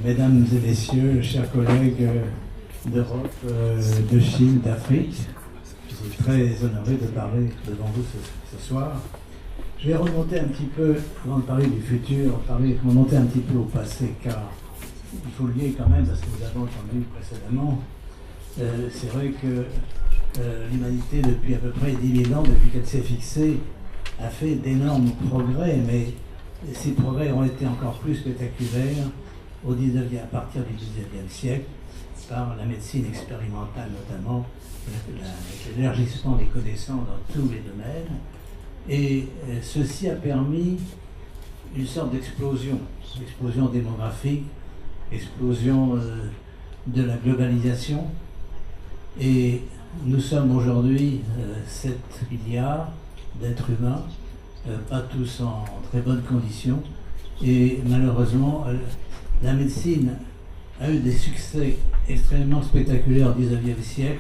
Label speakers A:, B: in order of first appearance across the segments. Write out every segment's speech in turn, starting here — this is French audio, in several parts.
A: Mesdames et messieurs, chers collègues d'Europe, de Chine, d'Afrique, je suis très honoré de parler devant vous ce soir. Je vais remonter un petit peu, avant de parler du futur, remonter un petit peu au passé, car il faut le lier quand même, parce que nous avons entendu précédemment. C'est vrai que l'humanité, depuis à peu près 10 000 ans, depuis qu'elle s'est fixée, a fait d'énormes progrès, mais ces progrès ont été encore plus spectaculaires à partir du 19e siècle, par la médecine expérimentale notamment, l'élargissement des connaissances dans tous les domaines. Et ceci a permis une sorte d'explosion démographique, explosion de la globalisation. Et nous sommes aujourd'hui 7 milliards d'êtres humains, pas tous en très bonnes conditions. Et malheureusement, la médecine a eu des succès extrêmement spectaculaires au XIXe siècle.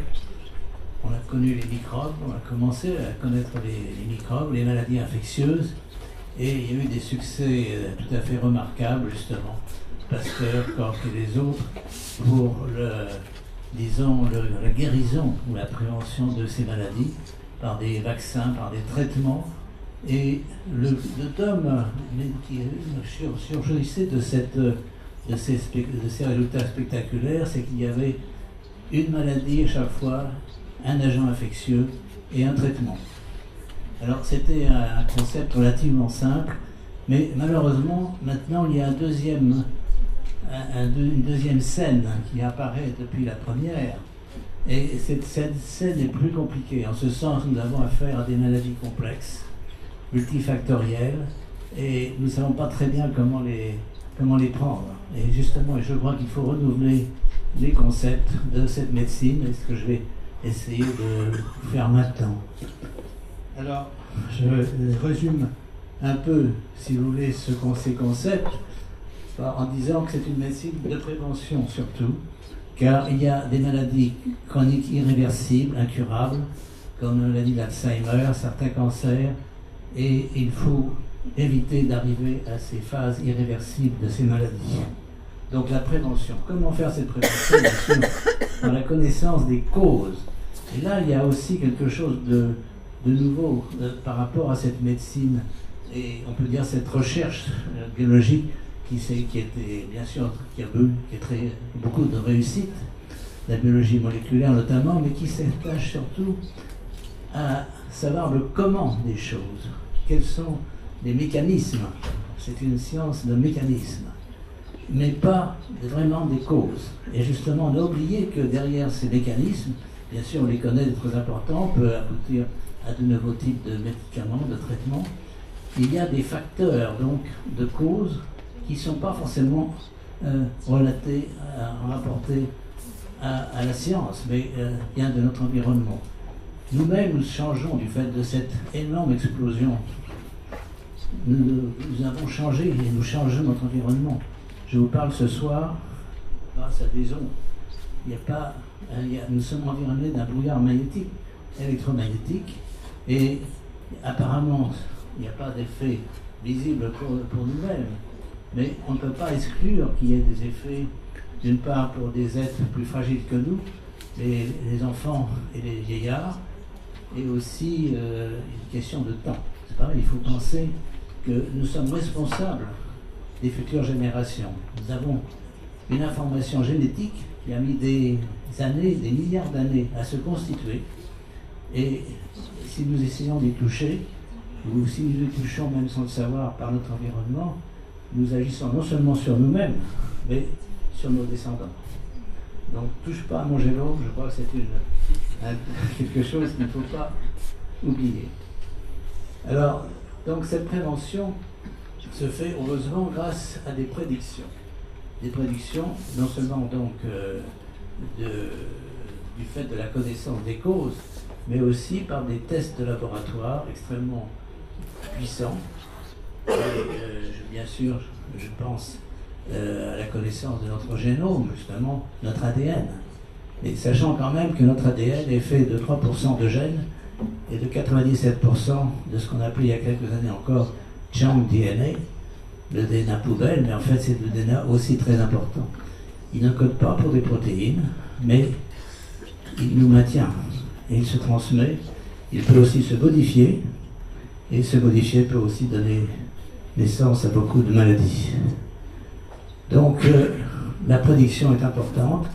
A: On a connu les microbes, on a commencé à connaître les microbes, les maladies infectieuses, et il y a eu des succès tout à fait remarquables, justement, Pasteur, Koch et les autres, pour la guérison ou la prévention de ces maladies, par des vaccins, par des traitements. Et le tome qui surgissait de ces résultats spectaculaires, c'est qu'il y avait une maladie à chaque fois, un agent infectieux et un traitement. Alors c'était un concept relativement simple, mais malheureusement maintenant il y a une deuxième scène qui apparaît depuis la première, et cette scène est plus compliquée. En ce sens, nous avons affaire à des maladies complexes, multifactorielles, et nous ne savons pas très bien comment les prendre. Et justement, je crois qu'il faut renouveler les concepts de cette médecine, et ce que je vais essayer de faire maintenant. Alors, je résume un peu, si vous voulez, ces concepts en disant que c'est une médecine de prévention surtout, car il y a des maladies chroniques irréversibles, incurables, comme la maladie d'Alzheimer, certains cancers, et il faut éviter d'arriver à ces phases irréversibles de ces maladies. Donc la prévention. Comment faire cette prévention? Bien sûr, dans la connaissance des causes. Et là, il y a aussi quelque chose de nouveau par rapport à cette médecine, et on peut dire cette recherche biologique qui était, bien sûr, qui a eu beaucoup de réussite, la biologie moléculaire notamment, mais qui s'attache surtout à savoir le comment des choses. Quels sont les mécanismes? C'est une science de mécanismes, mais pas vraiment des causes. Et justement, on a oublié que derrière ces mécanismes, bien sûr, on les connaît, c'est très important, on peut aboutir à de nouveaux types de médicaments, de traitements. Il y a des facteurs, donc, de causes qui ne sont pas forcément rapportés à la science, mais bien de notre environnement. Nous-mêmes, nous changeons du fait de cette énorme explosion. Nous avons changé et nous changeons notre environnement. Je vous parle ce soir grâce à des ondes. Nous sommes environnés d'un brouillard magnétique, électromagnétique, et apparemment, il n'y a pas d'effet visible pour nous-mêmes, mais on ne peut pas exclure qu'il y ait des effets, d'une part pour des êtres plus fragiles que nous, les enfants et les vieillards, et aussi une question de temps. C'est pareil, il faut penser que nous sommes responsables des futures générations. Nous avons une information génétique qui a mis des années, des milliards d'années à se constituer, et si nous essayons d'y toucher, ou si nous y touchons même sans le savoir par notre environnement, nous agissons non seulement sur nous-mêmes, mais sur nos descendants. Donc, touche pas à mon génome, je crois que c'est quelque chose qu'il ne faut pas oublier. Alors, donc cette prévention se fait heureusement grâce à des prédictions. Des prédictions, non seulement donc du fait de la connaissance des causes, mais aussi par des tests de laboratoire extrêmement puissants. Et, bien sûr, je pense à la connaissance de notre génome, justement, notre ADN. Et sachant quand même que notre ADN est fait de 3% de gènes et de 97% de ce qu'on appelait il y a quelques années encore junk DNA. le DNA poubelle, mais en fait c'est le DNA aussi très important. Il ne code pas pour des protéines, mais il nous maintient et il se transmet. Il peut aussi se modifier, et se modifier peut aussi donner naissance à beaucoup de maladies. Donc la prédiction est importante.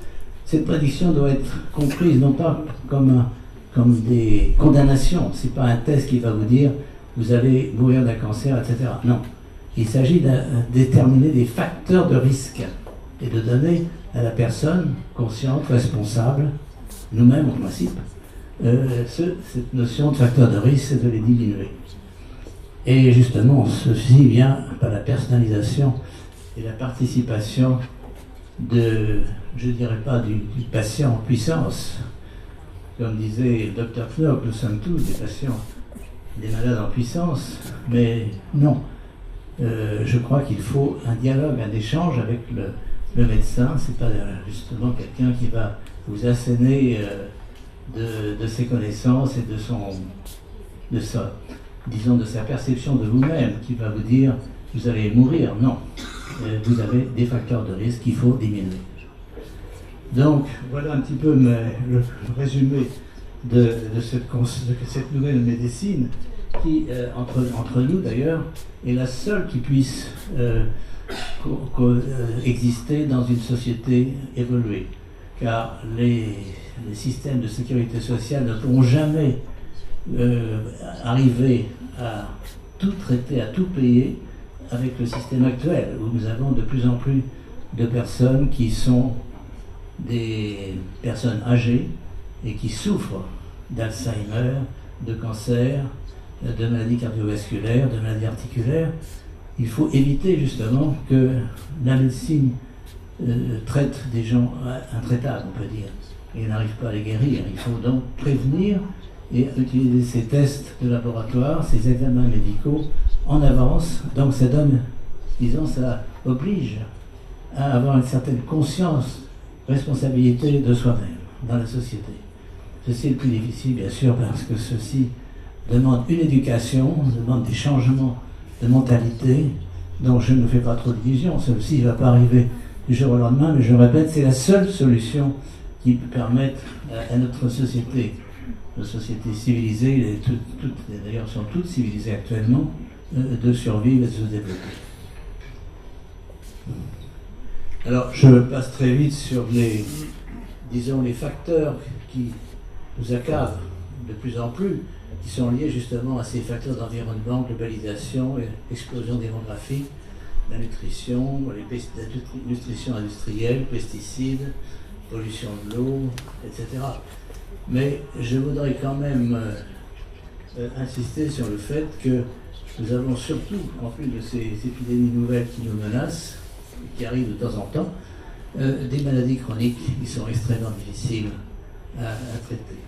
A: Cette prédiction doit être comprise non pas comme des condamnations. Ce n'est pas un test qui va vous dire vous allez mourir d'un cancer, etc. Non. Il s'agit de déterminer des facteurs de risque et de donner à la personne consciente, responsable, nous-mêmes en principe, cette notion de facteur de risque et de les diminuer. Et justement, ceci vient par la personnalisation et la participation de, je ne dirais pas du patient en puissance. Comme disait le docteur Knock, nous sommes tous des patients, des malades en puissance, mais non. Je crois qu'il faut un dialogue, un échange avec le médecin. C'est pas justement quelqu'un qui va vous asséner de ses connaissances et de sa perception de vous-même, qui va vous dire vous allez mourir. Non, vous avez des facteurs de risque qu'il faut diminuer. Donc voilà un petit peu le résumé de cette nouvelle médecine qui, entre nous d'ailleurs, est la seule qui puisse exister dans une société évoluée. Car les systèmes de sécurité sociale ne pourront jamais arriver à tout traiter, à tout payer avec le système actuel, où nous avons de plus en plus de personnes qui sont des personnes âgées et qui souffrent d'Alzheimer, de cancer, de maladies cardiovasculaires, de maladies articulaires. Il faut éviter justement que la médecine traite des gens intraitables, on peut dire, et n'arrive pas à les guérir. Il faut donc prévenir et utiliser ces tests de laboratoire, ces examens médicaux en avance. Donc ça donne, disons, ça oblige à avoir une certaine conscience, responsabilité de soi-même dans la société. Ceci est le plus difficile, bien sûr, parce que ceci demande une éducation, demande des changements de mentalité, donc je ne fais pas trop d'illusions. Ceci ne va pas arriver du jour au lendemain, mais je répète, c'est la seule solution qui peut permettre à notre société, nos sociétés civilisées, d'ailleurs sont toutes civilisées actuellement, de survivre et de se développer. Alors, je passe très vite sur les facteurs qui nous accablent de plus en plus, qui sont liés justement à ces facteurs d'environnement, globalisation, explosion démographique, la nutrition, la nutrition industrielle, pesticides, pollution de l'eau, etc. Mais je voudrais quand même insister sur le fait que nous avons surtout, en plus de ces épidémies nouvelles qui nous menacent, qui arrivent de temps en temps, des maladies chroniques qui sont extrêmement difficiles à traiter.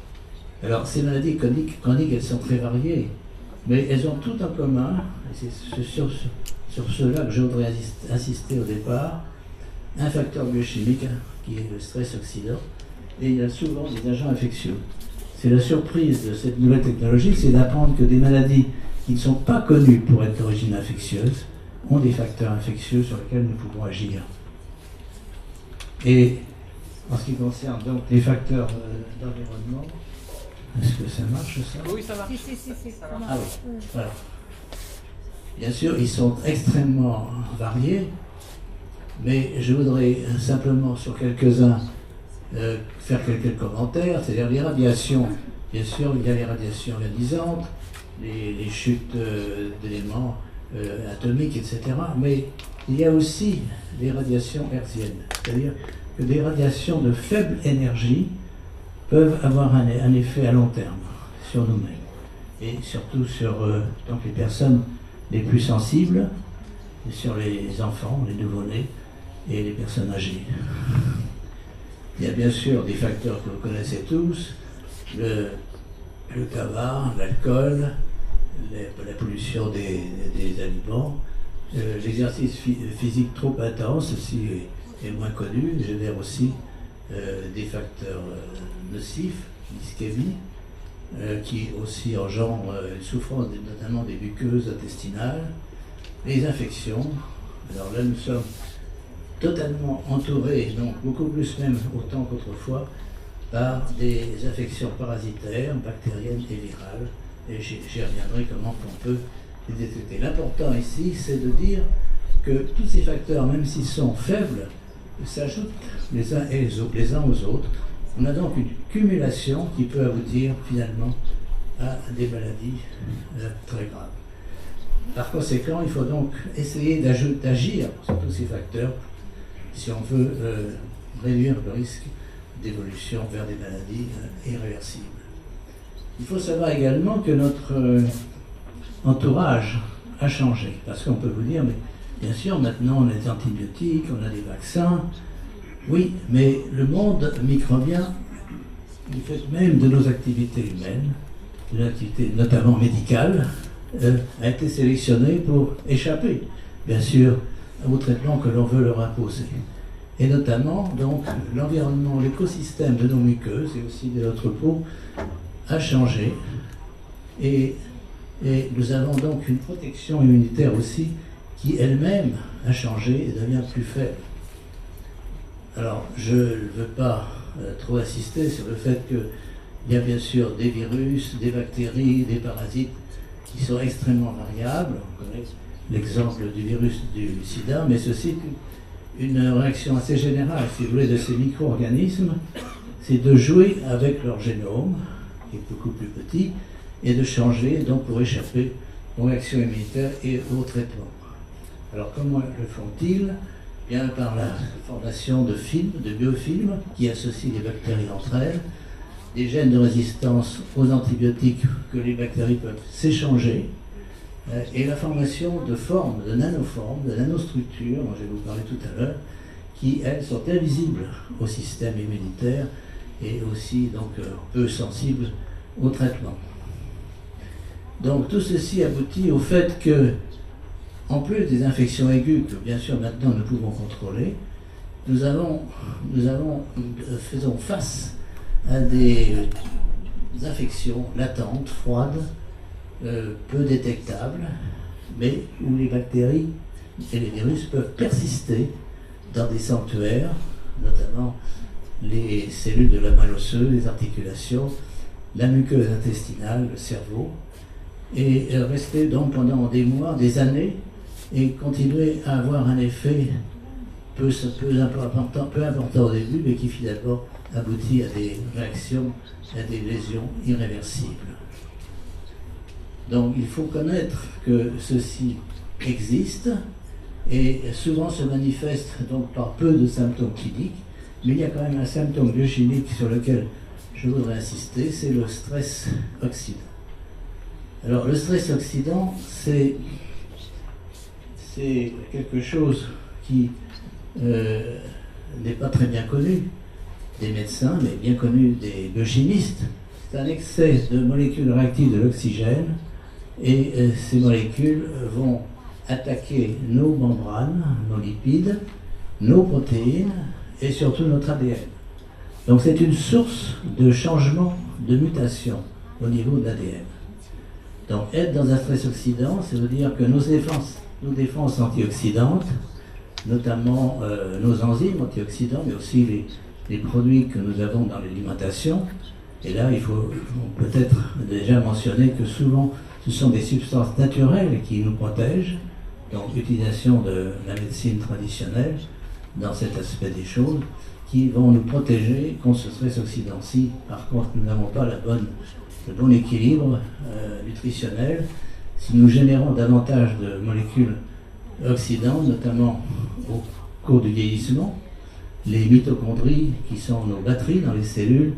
A: Alors ces maladies chroniques, elles sont très variées, mais elles ont tout en commun, et c'est sur cela que je voudrais insister au départ, un facteur biochimique qui est le stress oxydant, et il y a souvent des agents infectieux. C'est la surprise de cette nouvelle technologie, c'est d'apprendre que des maladies qui ne sont pas connues pour être d'origine infectieuse ont des facteurs infectieux sur lesquels nous pouvons agir. Et en ce qui concerne donc les facteurs d'environnement, est-ce que ça marche ça?
B: Oui, ça marche. Si, ça marche.
A: Ah oui, voilà. Bien sûr, ils sont extrêmement variés, mais je voudrais simplement sur quelques-uns faire quelques commentaires, c'est-à-dire les radiations. Bien sûr, il y a les radiations ionisantes, les chutes d'éléments atomiques, etc. Mais il y a aussi les radiations hertziennes, c'est-à-dire que des radiations de faible énergie peuvent avoir un effet à long terme sur nous-mêmes et surtout sur donc les personnes les plus sensibles, et sur les enfants, les nouveau-nés et les personnes âgées. Il y a bien sûr des facteurs que vous connaissez tous, le tabac, l'alcool, la pollution des aliments, l'exercice physique trop intense aussi est moins connu, génère aussi des facteurs nocifs, l'ischémie, qui aussi engendre une souffrance notamment des muqueuses intestinales, les infections, Alors là, nous sommes totalement entourés, donc beaucoup plus même autant qu'autrefois, par des affections parasitaires, bactériennes et virales. Et j'y reviendrai comment on peut les détecter. L'important ici, c'est de dire que tous ces facteurs, même s'ils sont faibles, s'ajoutent les uns aux autres. On a donc une cumulation qui peut aboutir finalement à des maladies très graves. Par conséquent, il faut donc essayer d'agir sur tous ces facteurs si on veut réduire le risque d'évolution vers des maladies irréversibles. Il faut savoir également que notre entourage a changé, parce qu'on peut vous dire, mais bien sûr, maintenant on a des antibiotiques, on a des vaccins, oui, mais le monde microbien, du fait même de nos activités humaines, de l'activité notamment médicale, a été sélectionné pour échapper, bien sûr, aux traitements que l'on veut leur imposer. Et notamment, donc, l'environnement, l'écosystème de nos muqueuses et aussi de notre peau a changé. Et nous avons donc une protection immunitaire aussi qui elle-même a changé et devient plus faible. Alors, je ne veux pas trop insister sur le fait qu'il y a bien sûr des virus, des bactéries, des parasites qui sont extrêmement variables. On connaît l'exemple du virus du sida, mais ceci une réaction assez générale, si vous voulez, de ces micro-organismes, c'est de jouer avec leur génome, qui est beaucoup plus petit, et de changer, donc pour échapper aux réactions immunitaires et aux traitements. Alors comment le font-ils? Bien par la formation de films, de biofilms, qui associent les bactéries entre elles, des gènes de résistance aux antibiotiques que les bactéries peuvent s'échanger, et la formation de formes, de nanostructures, dont je vais vous parler tout à l'heure, qui, elles, sont invisibles au système immunitaire et aussi donc peu sensibles au traitement. Donc tout ceci aboutit au fait que, en plus des infections aiguës que bien sûr maintenant nous pouvons contrôler, nous faisons face à des infections latentes, froides, peu détectables, mais où les bactéries et les virus peuvent persister dans des sanctuaires, notamment les cellules de la moelle osseuse, les articulations, la muqueuse intestinale, le cerveau, et rester donc pendant des mois, des années, et continuer à avoir un effet peu important au début, mais qui finalement aboutit à des réactions, à des lésions irréversibles. Donc il faut connaître que ceci existe et souvent se manifeste donc par peu de symptômes cliniques, mais il y a quand même un symptôme biochimique sur lequel je voudrais insister, c'est le stress oxydant. Alors le stress oxydant, c'est quelque chose qui n'est pas très bien connu des médecins, mais bien connu des biochimistes. C'est un excès de molécules réactives de l'oxygène, et ces molécules vont attaquer nos membranes, nos lipides, nos protéines et surtout notre ADN. Donc c'est une source de changement, de mutation au niveau de l'ADN. Donc être dans un stress oxydant, ça veut dire que nos défenses antioxydantes, notamment nos enzymes antioxydants, mais aussi les produits que nous avons dans l'alimentation. Et là, il faut peut-être déjà mentionner que souvent, ce sont des substances naturelles qui nous protègent, donc l'utilisation de la médecine traditionnelle dans cet aspect des choses, qui vont nous protéger contre ce stress oxydant. Si, par contre, nous n'avons pas le bon équilibre nutritionnel, si nous générons davantage de molécules oxydantes, notamment au cours du vieillissement, les mitochondries, qui sont nos batteries dans les cellules,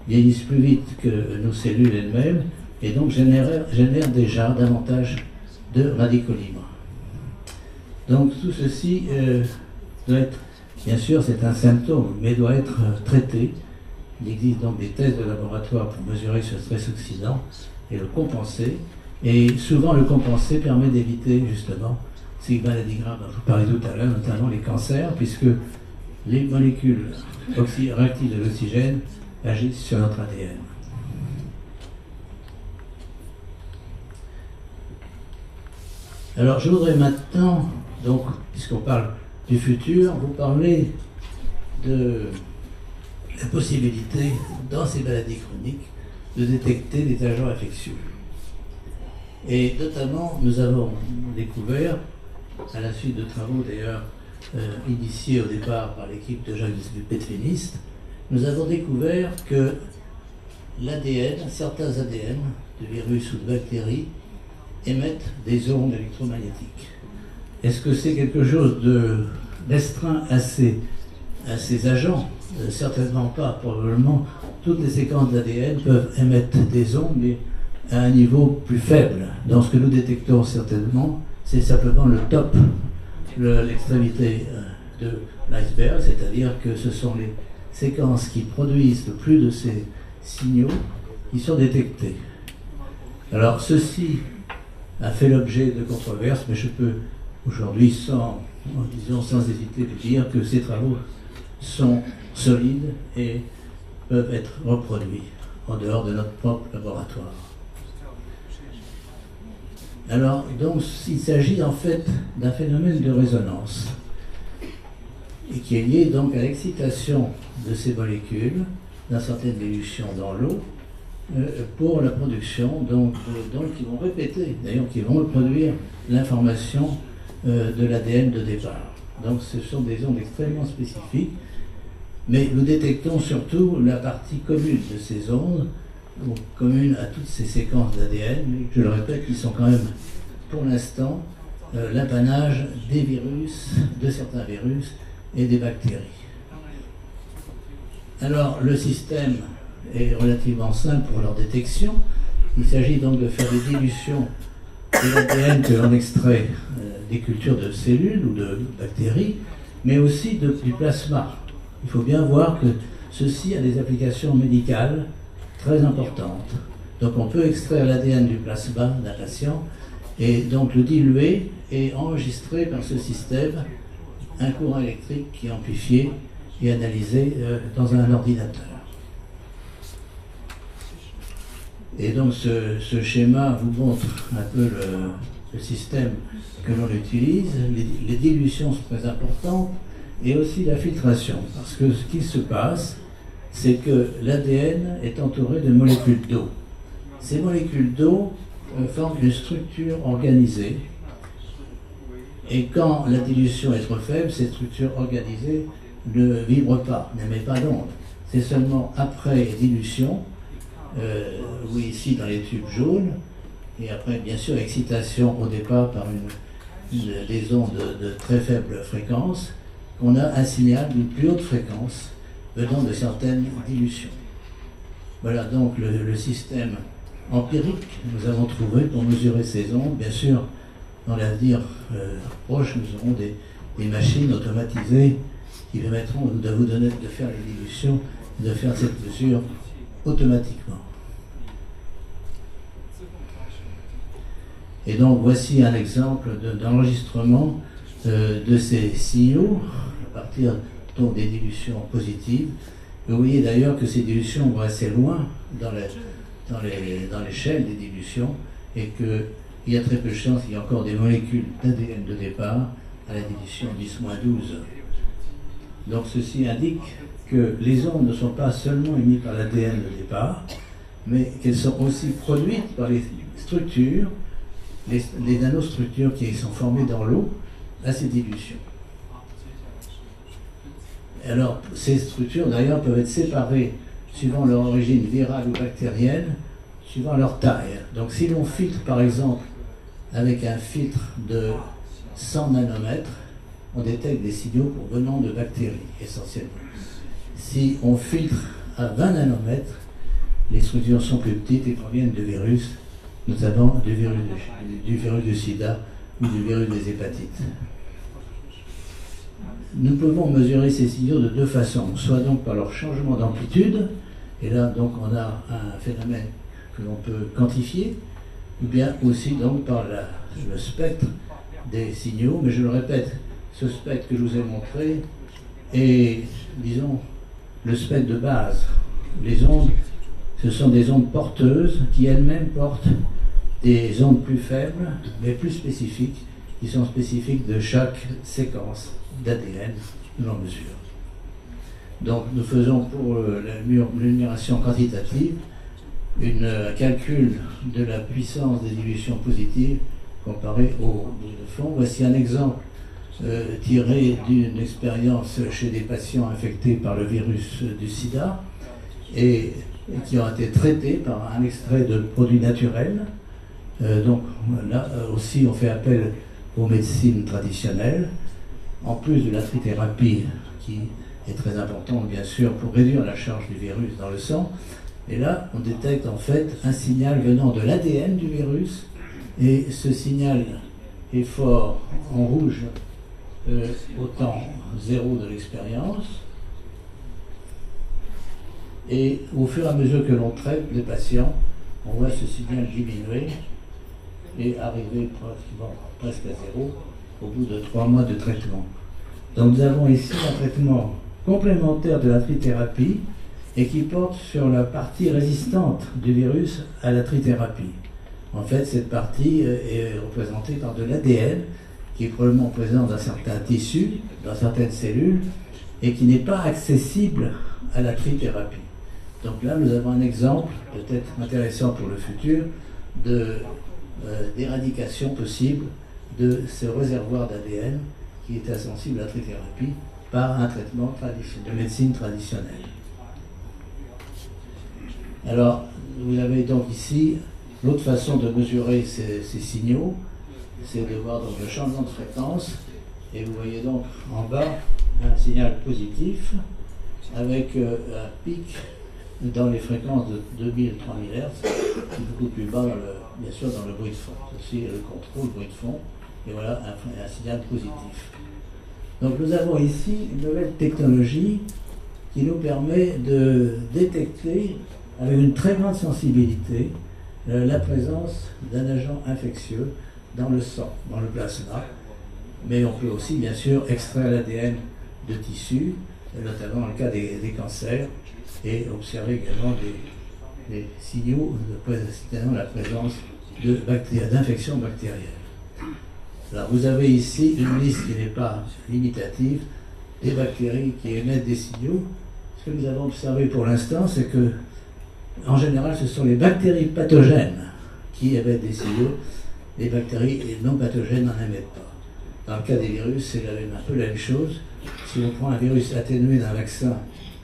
A: vieillissent plus vite que nos cellules elles-mêmes, et donc génèrent déjà davantage de radicaux libres. Donc tout ceci doit être, bien sûr c'est un symptôme, mais doit être traité. Il existe donc des tests de laboratoire pour mesurer ce stress oxydant et le compenser. Et souvent le compenser permet d'éviter justement ces maladies graves dont je vous parlais tout à l'heure, notamment les cancers, puisque les molécules réactives de l'oxygène agissent sur notre ADN. Alors je voudrais maintenant donc, puisqu'on parle du futur, vous parlez de la possibilité, dans ces maladies chroniques, de détecter des agents infectieux. Et notamment, nous avons découvert, à la suite de travaux d'ailleurs initiés au départ par l'équipe de Jacques Pétriniste, nous avons découvert que l'ADN, certains ADN de virus ou de bactéries, émettent des ondes électromagnétiques. Est-ce que c'est quelque chose d'astreint à ces agents? Certainement pas. Probablement, toutes les séquences d'ADN peuvent émettre des ondes, mais à un niveau plus faible. Dans ce que nous détectons certainement, c'est simplement le top, l'extrémité de l'iceberg, c'est-à-dire que ce sont les séquences qui produisent le plus de ces signaux qui sont détectés. Alors ceci a fait l'objet de controverses, mais je peux aujourd'hui sans hésiter de dire que ces travaux sont solides et peuvent être reproduits en dehors de notre propre laboratoire. Alors, donc, il s'agit en fait d'un phénomène de résonance et qui est lié donc à l'excitation de ces molécules dans certaines dilutions dans l'eau pour la production, donc qui vont répéter, d'ailleurs qui vont reproduire l'information de l'ADN de départ. Donc ce sont des ondes extrêmement spécifiques, mais nous détectons surtout la partie commune de ces ondes, donc commune à toutes ces séquences d'ADN, mais je le répète, qui sont quand même pour l'instant l'apanage des virus, de certains virus et des bactéries. Alors le système est relativement simple pour leur détection. Il s'agit donc de faire des dilutions de l'ADN que l'on extrait des cultures de cellules ou de bactéries, mais aussi du plasma. Il faut bien voir que ceci a des applications médicales très importantes. Donc on peut extraire l'ADN du plasma d'un patient et donc le diluer et enregistrer par ce système un courant électrique qui est amplifié et analysé dans un ordinateur. Et donc ce schéma vous montre un peu le système que l'on utilise. Les dilutions sont très importantes et aussi la filtration. Parce que ce qui se passe, c'est que l'ADN est entouré de molécules d'eau. Ces molécules d'eau forment une structure organisée. Et quand la dilution est trop faible, cette structure organisée ne vibre pas, n'émet pas d'onde. C'est seulement après dilution, oui, ici dans les tubes jaunes, et après bien sûr excitation au départ par des ondes de très faible fréquence, qu'on a un signal d'une plus haute fréquence venant de certaines dilutions. Voilà donc le système empirique que nous avons trouvé pour mesurer ces ondes. Bien sûr, dans l'avenir proche, nous aurons des machines automatisées qui permettront de vous donner de faire les dilutions, de faire cette mesure automatiquement. Et donc voici un exemple d'enregistrement de ces signaux à partir donc, des dilutions positives. Vous voyez d'ailleurs que ces dilutions vont assez loin dans l'échelle des dilutions et qu'il y a très peu de chances qu'il y ait encore des molécules d'ADN de départ à la dilution 10-12. Donc ceci indique que les ondes ne sont pas seulement émises par l'ADN de départ, mais qu'elles sont aussi produites par les structures, les nanostructures qui sont formées dans l'eau à ces dilutions. Alors, ces structures d'ailleurs peuvent être séparées suivant leur origine virale ou bactérienne, suivant leur taille. Donc si l'on filtre par exemple avec un filtre de 100 nanomètres, on détecte des signaux venant de bactéries essentiellement. Si on filtre à 20 nanomètres, les structures sont plus petites et proviennent de virus, notamment du virus du sida ou du virus des hépatites. Nous pouvons mesurer ces signaux de deux façons, soit donc par leur changement d'amplitude, et là donc on a un phénomène que l'on peut quantifier, ou bien aussi donc par le spectre des signaux, mais je le répète, ce spectre que je vous ai montré est, disons, le spectre de base. Les ondes, ce sont des ondes porteuses qui elles-mêmes portent des ondes plus faibles, mais plus spécifiques, qui sont spécifiques de chaque séquence d'ADN que l'on mesure. Donc nous faisons pour l'énumération quantitative un calcul de la puissance des dilutions positives comparée au bruit de fond. Voici un exemple tiré d'une expérience chez des patients infectés par le virus du sida et qui ont été traités par un extrait de produits naturels. Donc là aussi on fait appel aux médecines traditionnelles, en plus de la trithérapie qui est très importante bien sûr pour réduire la charge du virus dans le sang. Et là on détecte en fait un signal venant de l'ADN du virus, et ce signal est fort en rouge au temps zéro de l'expérience, et au fur et à mesure que l'on traite les patients, on voit ce signal diminuer et arriver presque à zéro au bout de 3 mois de traitement. Donc nous avons ici un traitement complémentaire de la trithérapie et qui porte sur la partie résistante du virus à la trithérapie. En fait, cette partie est représentée par de l'ADN qui est probablement présent dans certains tissus, dans certaines cellules, et qui n'est pas accessible à la trithérapie. Donc là, nous avons un exemple, peut-être intéressant pour le futur, d'éradication possible de ce réservoir d'ADN qui est insensible à la trithérapie par un traitement de médecine traditionnelle. Alors, vous avez donc ici l'autre façon de mesurer ces signaux, c'est de voir donc le changement de fréquence, et vous voyez donc en bas un signal positif avec un pic dans les fréquences de 2000-3000 Hz, qui est beaucoup plus bas, bien sûr, dans le bruit de fond. Ceci est le contrôle bruit de fond, et voilà un signal positif. Donc nous avons ici une nouvelle technologie qui nous permet de détecter avec une très grande sensibilité la présence d'un agent infectieux dans le sang, dans le plasma. Mais on peut aussi, bien sûr, extraire l'ADN de tissus, notamment dans le cas des cancers, et observer également des signaux de la présence d'infections bactériennes. Alors, vous avez ici une liste qui n'est pas limitative des bactéries qui émettent des signaux. Ce que nous avons observé pour l'instant, c'est que, en général, ce sont les bactéries pathogènes qui émettent des signaux. Les bactéries non pathogènes n'en émettent pas. Dans le cas des virus, c'est un peu la même chose. Si on prend un virus atténué d'un vaccin,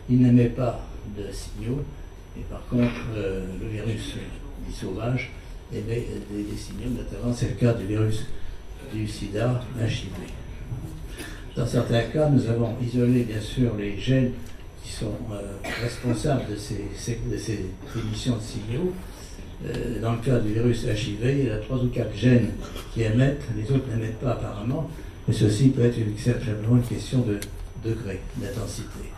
A: il n'émet pas de signaux, et par contre, le virus dit sauvage émet des signaux, notamment c'est le cas du virus du sida, HIV. Dans certains cas, nous avons isolé bien sûr les gènes qui sont responsables de ces émissions de signaux. Dans le cas du virus HIV, il y a 3 ou 4 gènes qui émettent, les autres n'émettent pas apparemment, mais ceci peut être simplement une question de degré, d'intensité.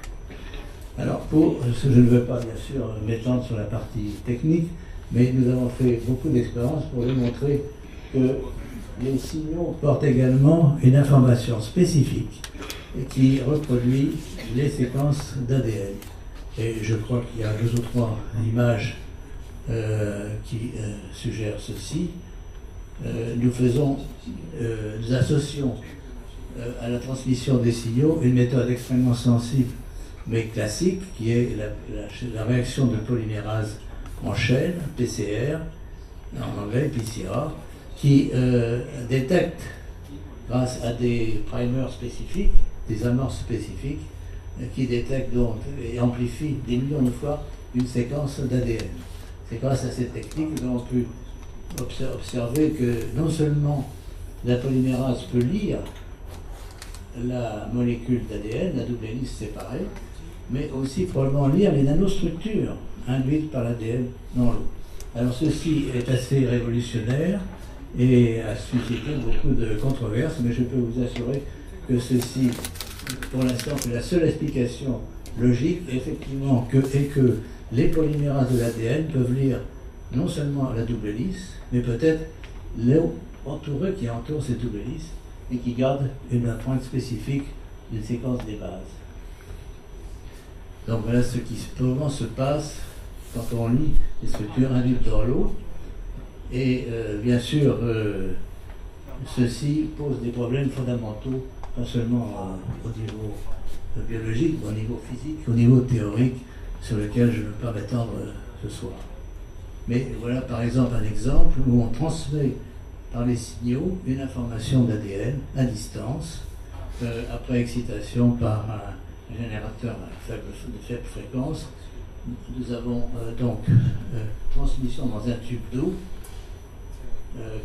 A: Alors, je ne veux pas bien sûr m'étendre sur la partie technique, mais nous avons fait beaucoup d'expériences pour démontrer que les signaux portent également une information spécifique qui reproduit les séquences d'ADN. Et je crois qu'il y a 2 ou 3 images qui suggèrent ceci. Nous associons à la transmission des signaux une méthode extrêmement sensible mais classique qui est la réaction de polymérase en chaîne, PCR, en anglais PCR, qui détecte grâce à des primers spécifiques, des amorces spécifiques, qui détectent donc et amplifient des millions de fois une séquence d'ADN. C'est grâce à cette technique que nous avons pu observer que non seulement la polymérase peut lire la molécule d'ADN, la double hélice séparée, mais aussi probablement lire les nanostructures induites par l'ADN dans l'eau. Alors ceci est assez révolutionnaire et a suscité beaucoup de controverses, mais je peux vous assurer que ceci, pour l'instant, c'est la seule explication logique, effectivement, est que les polymérases de l'ADN peuvent lire non seulement la double hélice, mais peut-être l'eau entourée qui entoure cette double hélice et qui garde une pointe spécifique d'une séquence des bases. Donc voilà ce qui comment se passe quand on lit les structures induites dans l'eau. Et bien sûr, ceci pose des problèmes fondamentaux, pas seulement au niveau biologique, mais au niveau physique, au niveau théorique, sur lequel je ne veux pas m'étendre ce soir. Mais voilà par exemple un exemple où on transmet par les signaux une information d'ADN à distance, après excitation par un générateur de faible fréquence. Nous avons donc transmission dans un tube d'eau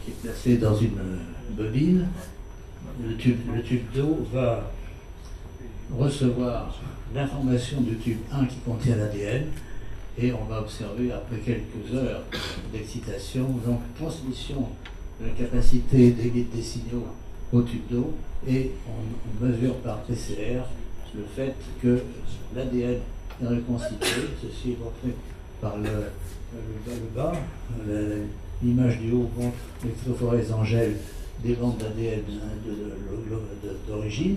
A: qui est placé dans une bobine. Le tube d'eau va recevoir l'information du tube 1 qui contient l'ADN et on va observer après quelques heures d'excitation, donc transmission de la capacité des signaux au tube d'eau et on mesure par PCR le fait que l'ADN est reconstitué. Ceci est montré par le bas. L'image du haut montre l'électrophorèse en gel des bandes d'ADN d'origine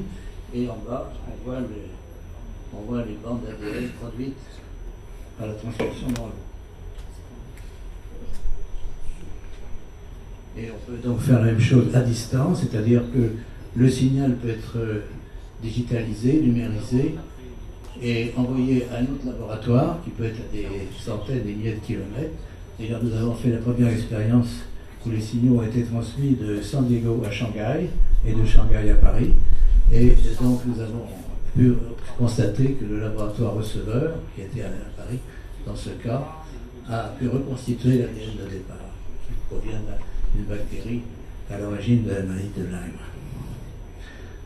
A: et en bas on voit les bandes d'ADN produites par la transcription dans l'eau. Et on peut donc faire la même chose à distance, c'est-à-dire que le signal peut être digitalisé, numérisé et envoyé à un autre laboratoire qui peut être à des centaines, des milliers de kilomètres. Et là, nous avons fait la première expérience où les signaux ont été transmis de San Diego à Shanghai et de Shanghai à Paris. Et donc nous avons pu constater que le laboratoire receveur, qui était à Paris dans ce cas, a pu reconstituer l'ADN de départ, qui provient d'une bactérie à l'origine de la maladie de Lyme.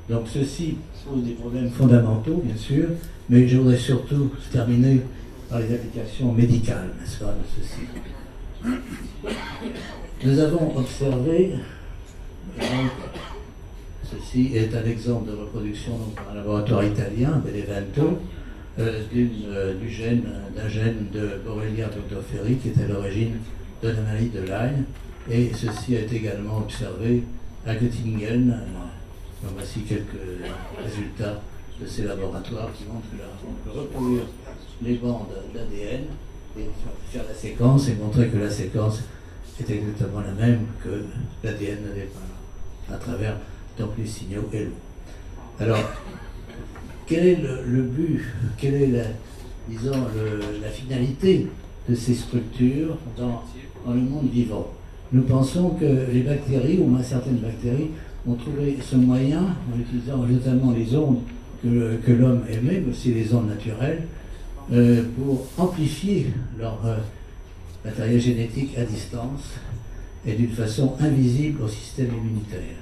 A: Donc ceci pose des problèmes fondamentaux, bien sûr, mais je voudrais surtout terminer par les applications médicales, n'est-ce pas, de ceci. Nous avons observé, donc, ceci est un exemple de reproduction donc, par un laboratoire italien, Benevento, d'un gène de Borrelia burgdorferi qui est à l'origine de la maladie de Lyme, et ceci a été également observé à Göttingen. Voici quelques résultats de ces laboratoires qui montrent qu'on peut reproduire les bandes d'ADN et faire la séquence et montrer que la séquence est exactement la même que l'ADN de départ, à travers donc les signaux et l'eau. Alors, quel est le but, quelle est la finalité de ces structures dans le monde vivant? Nous pensons que les bactéries, ou moins certaines bactéries, ont trouvé ce moyen, en utilisant notamment les ondes que l'homme émet, mais aussi les ondes naturelles, pour amplifier leur matériel génétique à distance et d'une façon invisible au système immunitaire.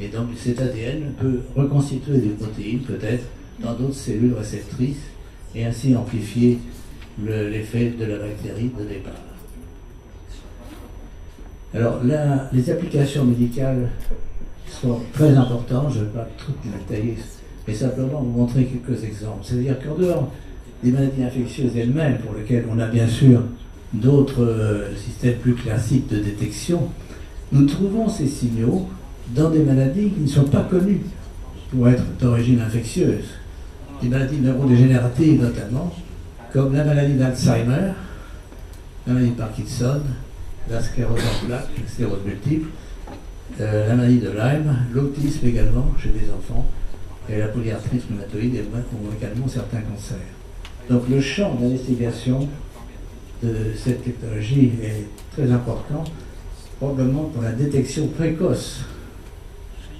A: Et donc cet ADN peut reconstituer des protéines, peut-être, dans d'autres cellules réceptrices, et ainsi amplifier l'effet de la bactérie de départ. Alors là, les applications médicales sont très importantes, je ne vais pas toutes les détailler, mais simplement vous montrer quelques exemples. C'est-à-dire qu'en dehors des maladies infectieuses elles-mêmes, pour lesquelles on a bien sûr d'autres systèmes plus classiques de détection, nous trouvons ces signaux dans des maladies qui ne sont pas connues pour être d'origine infectieuse. Des maladies neurodégénératives notamment, comme la maladie d'Alzheimer, la maladie de Parkinson, la sclérose en plaques, la sclérose multiple, la maladie de Lyme, l'autisme également chez les enfants, et la polyarthrite rhumatoïde ou également certains cancers. Donc le champ d'investigation de cette technologie est très important, probablement pour la détection précoce.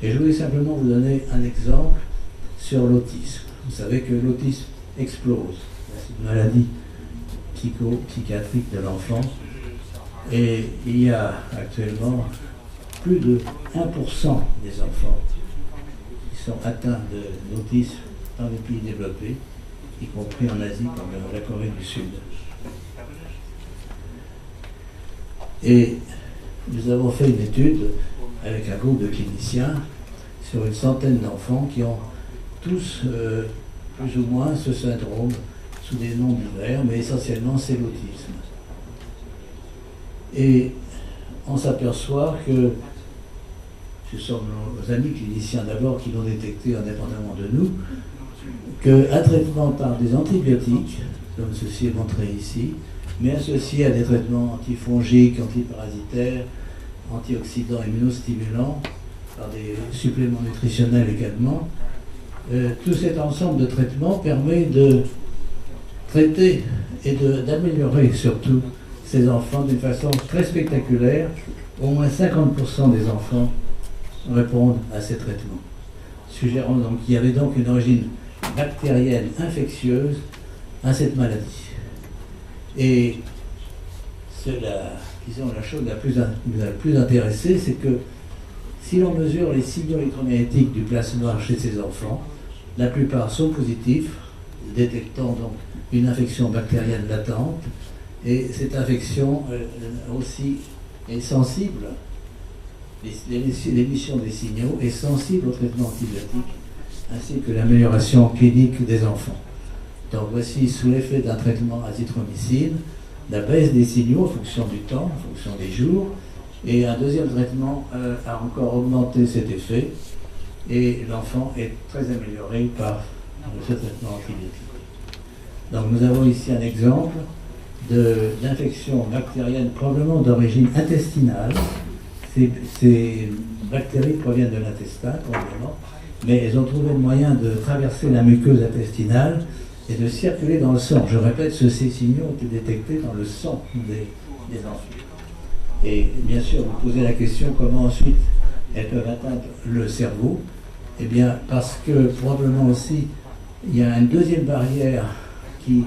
A: Et je voulais simplement vous donner un exemple sur l'autisme. Vous savez que l'autisme explose. C'est une maladie psychiatrique de l'enfant. Et il y a actuellement plus de 1% des enfants qui sont atteints d'autisme dans les pays développés, y compris en Asie comme la Corée du Sud. Et nous avons fait une étude avec un groupe de cliniciens sur une centaine d'enfants qui ont tous plus ou moins ce syndrome sous des noms divers, mais essentiellement c'est l'autisme. Et on s'aperçoit que ce sont nos amis cliniciens d'abord qui l'ont détecté indépendamment de nous, qu'un traitement par des antibiotiques, comme ceci est montré ici, mais associé à des traitements antifongiques, antiparasitaires, antioxydants, immunostimulants, par des suppléments nutritionnels également. Tout cet ensemble de traitements permet de traiter et d'améliorer surtout ces enfants d'une façon très spectaculaire. Au moins 50% des enfants répondent à ces traitements, suggérant donc qu'il y avait donc une origine bactérienne infectieuse à cette maladie. Et la chose la plus intéressée, c'est que si l'on mesure les signaux électromagnétiques du plasma chez ces enfants, la plupart sont positifs, détectant donc une infection bactérienne latente, et cette infection aussi est sensible, l'émission des signaux est sensible au traitement antibiotique, ainsi que l'amélioration clinique des enfants. Donc voici, sous l'effet d'un traitement azithromycine, la baisse des signaux en fonction du temps, en fonction des jours, et un deuxième traitement a encore augmenté cet effet, et l'enfant est très amélioré par ce traitement antibiotique. Donc nous avons ici un exemple d'infection bactérienne probablement d'origine intestinale. Ces bactéries proviennent de l'intestin, probablement, mais elles ont trouvé le moyen de traverser la muqueuse intestinale et de circuler dans le sang. Je répète, ces signaux ont été détectés dans le sang des enfants. Et bien sûr, vous posez la question comment ensuite elles peuvent atteindre le cerveau. Eh bien, parce que probablement aussi, il y a une deuxième barrière qui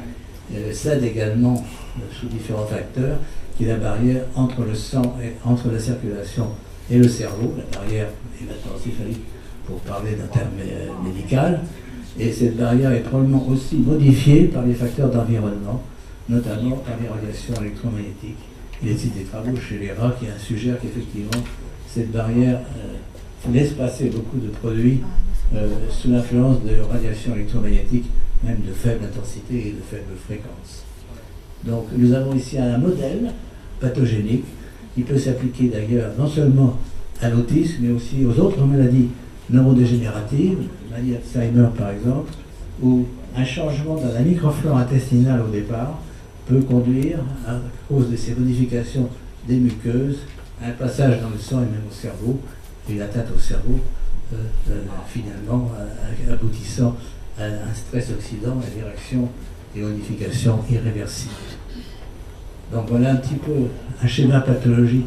A: cède également sous différents facteurs, qui est la barrière entre le sang et entre la circulation et le cerveau, la barrière hémato-encéphalique pour parler d'un terme médical. Et cette barrière est probablement aussi modifiée par les facteurs d'environnement, notamment par les radiations électromagnétiques. Il existe des travaux chez les rats qui suggèrent qu'effectivement cette barrière laisse passer beaucoup de produits sous l'influence de radiations électromagnétiques, même de faible intensité et de faible fréquence. Donc nous avons ici un modèle pathogénique qui peut s'appliquer d'ailleurs non seulement à l'autisme, mais aussi aux autres maladies neurodégénératives, la maladie Alzheimer par exemple, où un changement dans la microflore intestinale au départ peut conduire, à cause de ces modifications des muqueuses, à un passage dans le sang et même au cerveau, et une atteinte au cerveau, finalement aboutissant à un stress oxydant, à des réactions et modifications irréversibles. Donc voilà un petit peu un schéma pathologique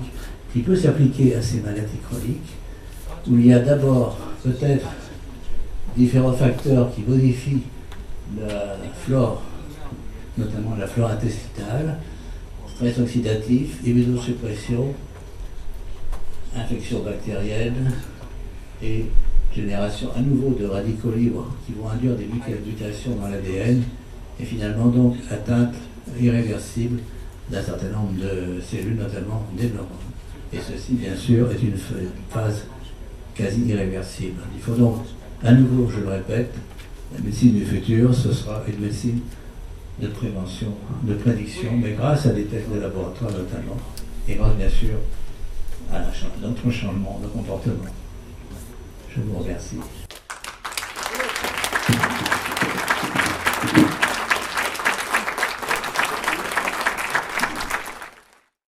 A: qui peut s'appliquer à ces maladies chroniques, où il y a d'abord peut-être différents facteurs qui modifient la flore, notamment la flore intestinale, stress oxydatif, immunosuppression, infection bactérienne et génération à nouveau de radicaux libres qui vont induire des mutations dans l'ADN et finalement donc atteinte irréversible d'un certain nombre de cellules, notamment des neurones. Et ceci, bien sûr, est une phase quasi irréversible. Il faut donc, à nouveau, je le répète, la médecine du futur, ce sera une médecine de prévention, de prédiction, mais grâce à des tests de laboratoire notamment, et grâce bien sûr à notre changement de comportement. Je vous remercie.